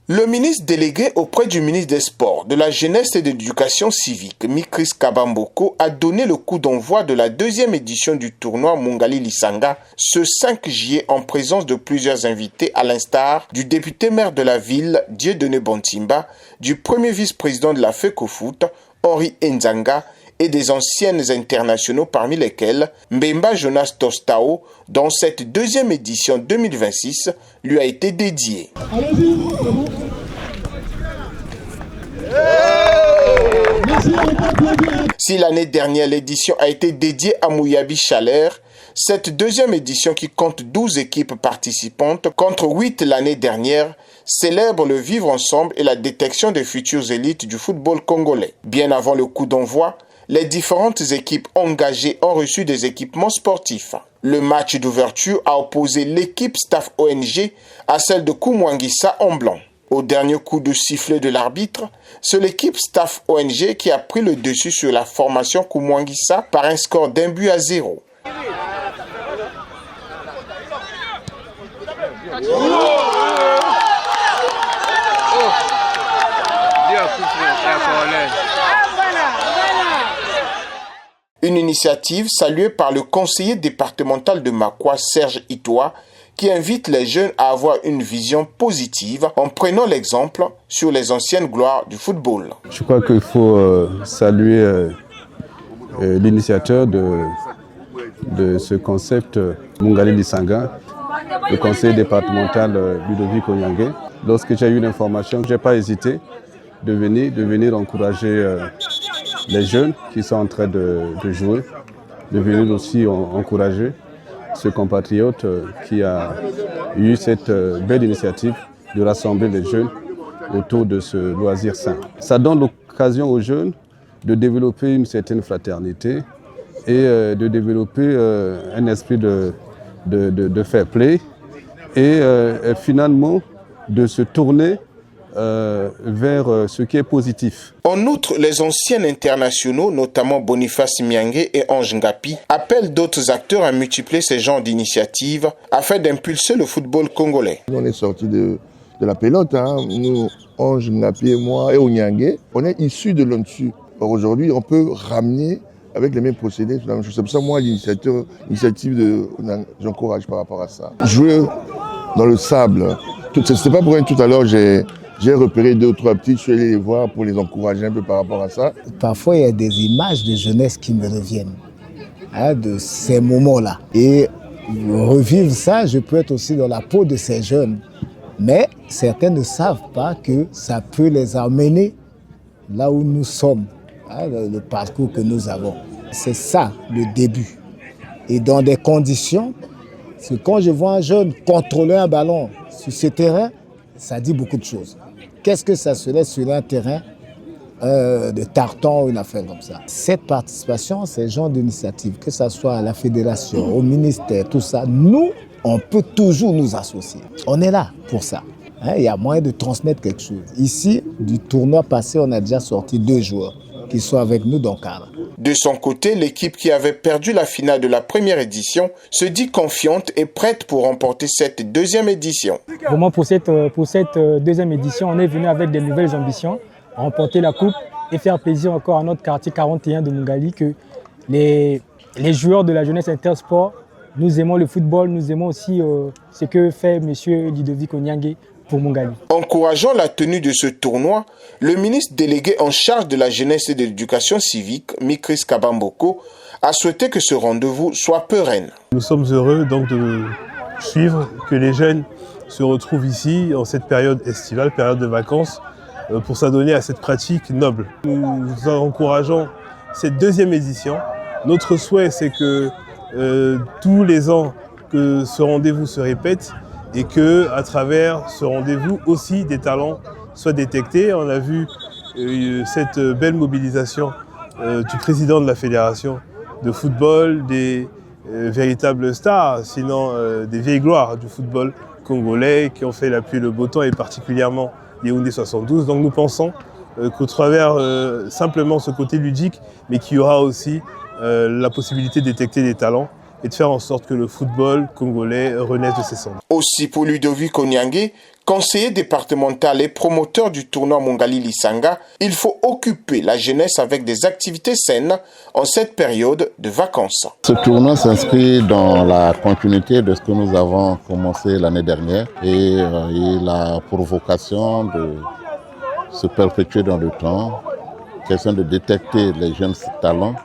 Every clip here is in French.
Le ministre délégué auprès du ministre des Sports, de la Jeunesse et de l'Éducation civique, Mikris Kabamboko, a donné le coup d'envoi de la deuxième édition du tournoi Mungali Lisanga ce 5 juillet en présence de plusieurs invités à l'instar du député maire de la ville, Dieudonné Bontimba, du premier vice-président de la FECOFOOT, Henri Nzanga, et des anciennes internationaux parmi lesquels Mbemba Jonas Tostao, dont cette deuxième édition 2026 lui a été dédiée. Si l'année dernière l'édition a été dédiée à Mouyabi Chaler, cette deuxième édition qui compte 12 équipes participantes contre 8 l'année dernière célèbre le vivre ensemble et la détection des futures élites du football congolais. Bien avant le coup d'envoi, les différentes équipes engagées ont reçu des équipements sportifs. Le match d'ouverture a opposé l'équipe Staff ONG à celle de Koumouangissa en blanc. Au dernier coup de sifflet de l'arbitre, c'est l'équipe Staff ONG qui a pris le dessus sur la formation Koumouangissa par un score d'1-0. Une initiative saluée par le conseiller départemental de Makwa, Serge Itoa, qui invite les jeunes à avoir une vision positive en prenant l'exemple sur les anciennes gloires du football. Je crois qu'il faut saluer l'initiateur de ce concept Mungali Lisanga, le conseiller départemental Ludovic Onyangue. Lorsque j'ai eu l'information, je n'ai pas hésité de venir encourager les jeunes qui sont en train de jouer, de venir aussi encourager ce compatriote qui a eu cette belle initiative de rassembler les jeunes autour de ce loisir sain. Ça donne l'occasion aux jeunes de développer une certaine fraternité et de développer un esprit de fair play et finalement de se tourner vers ce qui est positif. En outre, les anciens internationaux, notamment Boniface Miangue et Ange Ngapi, appellent d'autres acteurs à multiplier ces genres d'initiatives afin d'impulser le football congolais. On est sortis de la pelote, nous, Ange Ngapi et moi et Onyangue, on est issus de l'ONSU. Aujourd'hui, on peut ramener avec les mêmes procédés. C'est pour ça moi, l'initiative, j'encourage par rapport à ça. Jouer dans le sable, c'était pas pour rien tout à l'heure, j'ai repéré 2 ou 3 petits, je suis allé les voir pour les encourager un peu par rapport à ça. Parfois, il y a des images de jeunesse qui me reviennent, de ces moments-là. Et revivre ça, je peux être aussi dans la peau de ces jeunes. Mais certains ne savent pas que ça peut les amener là où nous sommes, le parcours que nous avons. C'est ça le début. Et dans des conditions, parce que quand je vois un jeune contrôler un ballon sur ce terrain, ça dit beaucoup de choses. Qu'est-ce que ça serait sur un terrain de tartan ou une affaire comme ça? Cette participation, ces genres d'initiatives, que ce soit à la fédération, au ministère, tout ça, nous, on peut toujours nous associer. On est là pour ça. Il y a moyen de transmettre quelque chose. Ici, du tournoi passé, on a déjà sorti 2 joueurs qui sont avec nous dans le cadre. De son côté, l'équipe qui avait perdu la finale de la première édition se dit confiante et prête pour remporter cette deuxième édition. Vraiment pour cette deuxième édition, on est venu avec de nouvelles ambitions, remporter la coupe et faire plaisir encore à notre quartier 41 de Mungali que les joueurs de la jeunesse intersport, nous aimons le football, nous aimons aussi ce que fait M. Ludovic Onyangue pour Mungali. Encourageant la tenue de ce tournoi, le ministre délégué en charge de la jeunesse et de l'éducation civique, Mikris Kabamboko, a souhaité que ce rendez-vous soit pérenne. Nous sommes heureux donc de suivre que les jeunes se retrouvent ici en cette période estivale, période de vacances, pour s'adonner à cette pratique noble. Nous encourageons cette deuxième édition. Notre souhait, c'est que tous les ans que ce rendez-vous se répète, et que, à travers ce rendez-vous, aussi des talents soient détectés. On a vu cette belle mobilisation du président de la fédération de football, des véritables stars, sinon des vieilles gloires du football congolais qui ont fait la pluie et le beau temps, et particulièrement Yaoundé 72. Donc nous pensons qu'au travers simplement ce côté ludique, mais qu'il y aura aussi la possibilité de détecter des talents et de faire en sorte que le football congolais renaisse de ses cendres. Aussi pour Ludovic Onyangue, conseiller départemental et promoteur du tournoi Mungali Lisanga, il faut occuper la jeunesse avec des activités saines en cette période de vacances. Ce tournoi s'inscrit dans la continuité de ce que nous avons commencé l'année dernière et il a pour vocation de se perpétuer dans le temps, question de détecter les jeunes talents.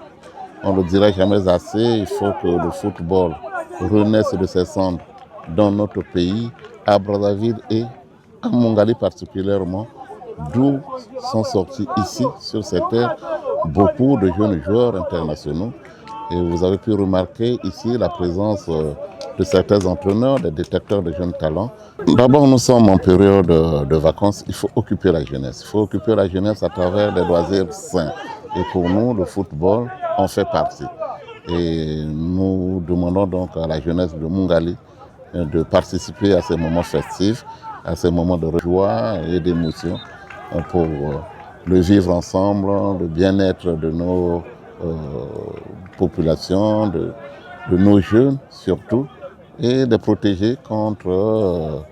On ne le dira jamais assez, il faut que le football renaisse de ses cendres dans notre pays, à Brazzaville et à Mungali particulièrement, d'où sont sortis ici, sur cette terre, beaucoup de jeunes joueurs internationaux. Et vous avez pu remarquer ici la présence de certains entraîneurs, des détecteurs de jeunes talents. D'abord, nous sommes en période de vacances, il faut occuper la jeunesse. Il faut occuper la jeunesse à travers des loisirs sains. Et pour nous, le football en fait partie. Et nous demandons donc à la jeunesse de Mungali de participer à ces moments festifs, à ces moments de joie et d'émotion pour le vivre ensemble, le bien-être de nos populations, de nos jeunes surtout, et de protéger contre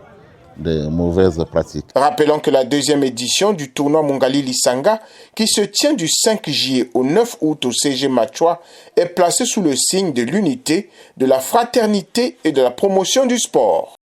des mauvaises pratiques. Rappelons que la deuxième édition du tournoi Mungali Lisanga, qui se tient du 5 juillet au 9 août au CG Machua, est placée sous le signe de l'unité, de la fraternité et de la promotion du sport.